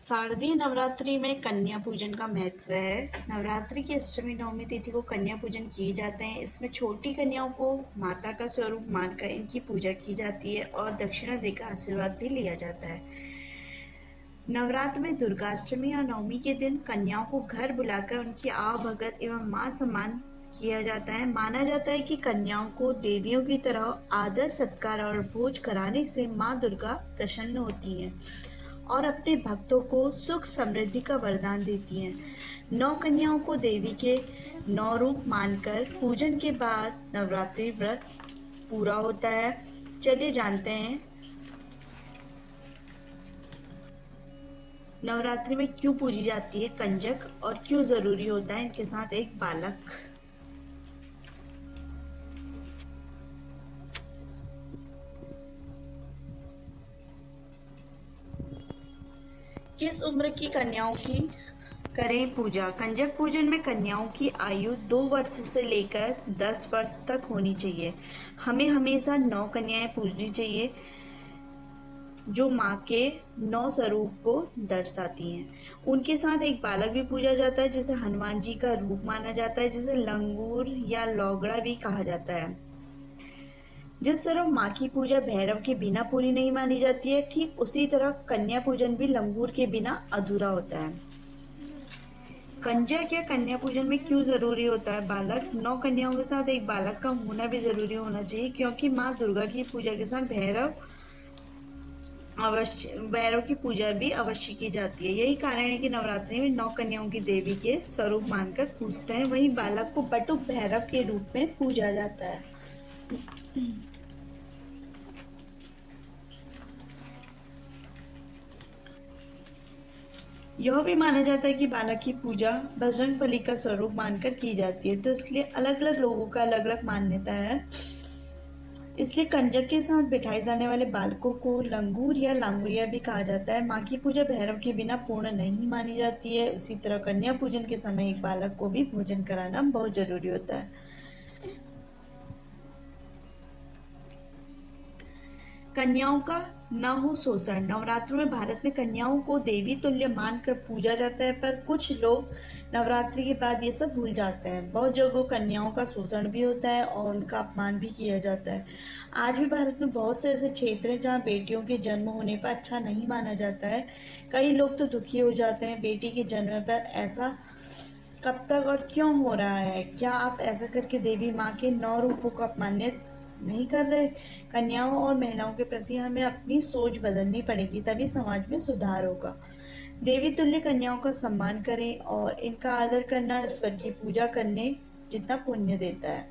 शारदीय नवरात्रि में कन्या पूजन का महत्व है। नवरात्रि की अष्टमी नवमी तिथि को कन्या पूजन किए जाते हैं। इसमें छोटी कन्याओं को माता का स्वरूप मानकर इनकी पूजा की जाती है और दक्षिणा देकर आशीर्वाद भी लिया जाता है। नवरात्र में दुर्गाष्टमी और नवमी के दिन कन्याओं को घर बुलाकर उनकी आवभगत एवं मान सम्मान किया जाता है। माना जाता है कि कन्याओं को देवियों की तरह आदर सत्कार और भोज कराने से माँ दुर्गा प्रसन्न होती हैं और अपने भक्तों को सुख समृद्धि का वरदान देती हैं। 9 कन्याओं को देवी के 9 रूप मानकर पूजन के बाद नवरात्रि व्रत पूरा होता है। चलिए जानते हैं नवरात्रि में क्यों पूजी जाती है कंजक और क्यों जरूरी होता है इनके साथ एक बालक। किस उम्र की कन्याओं की करें पूजा। कंजक पूजन में कन्याओं की आयु 2 वर्ष से लेकर 10 वर्ष तक होनी चाहिए। हमें हमेशा 9 कन्याएं पूजनी चाहिए जो माँ के 9 स्वरूप को दर्शाती हैं। उनके साथ एक बालक भी पूजा जाता है जिसे हनुमान जी का रूप माना जाता है, जिसे लंगूर या लौगड़ा भी कहा जाता है। जिस तरह माँ की पूजा भैरव के बिना पूरी नहीं मानी जाती है, ठीक उसी तरह कन्या पूजन भी लंगूर के बिना अधूरा होता है। कंजक या कन्या पूजन में क्यों जरूरी होता है बालक। 9 कन्याओं के साथ एक बालक का होना भी जरूरी होना चाहिए क्योंकि माँ दुर्गा की पूजा के साथ भैरव की पूजा भी अवश्य की जाती है। यही कारण है कि नवरात्रि में 9 कन्याओं की देवी के स्वरूप मानकर पूजते हैं। वहीं बालक को बटुक भैरव के रूप में पूजा जाता है। यह भी माना जाता है कि बालक की पूजा बजरंगबली का स्वरूप मानकर की जाती है, तो इसलिए अलग अलग लोगों का अलग अलग मान्यता है। इसलिए कंजक के साथ बिठाए जाने वाले बालकों को लंगूर या लांगुरिया भी कहा जाता है। माँ की पूजा भैरव के बिना पूर्ण नहीं मानी जाती है। उसी तरह कन्या पूजन के समय एक बालक को भी भोजन कराना बहुत जरूरी होता है। कन्याओं का न हो शोषण। नवरात्रों में भारत में कन्याओं को देवी तुल्य मानकर पूजा जाता है, पर कुछ लोग नवरात्रि के बाद ये सब भूल जाते हैं। बहुत जगहों कन्याओं का शोषण भी होता है और उनका अपमान भी किया जाता है। आज भी भारत में बहुत से ऐसे क्षेत्र हैं जहाँ बेटियों के जन्म होने पर अच्छा नहीं माना जाता है। कई लोग तो दुखी हो जाते हैं बेटी के जन्म पर। ऐसा कब तक और क्यों हो रहा है। क्या आप ऐसा करके देवी माँ के 9 रूपों को अपमानित नहीं कर रहे। कन्याओं और महिलाओं के प्रति हमें अपनी सोच बदलनी पड़ेगी, तभी समाज में सुधार होगा। देवी तुल्य कन्याओं का सम्मान करें और इनका आदर करना ईश्वर की पूजा करने जितना पुण्य देता है।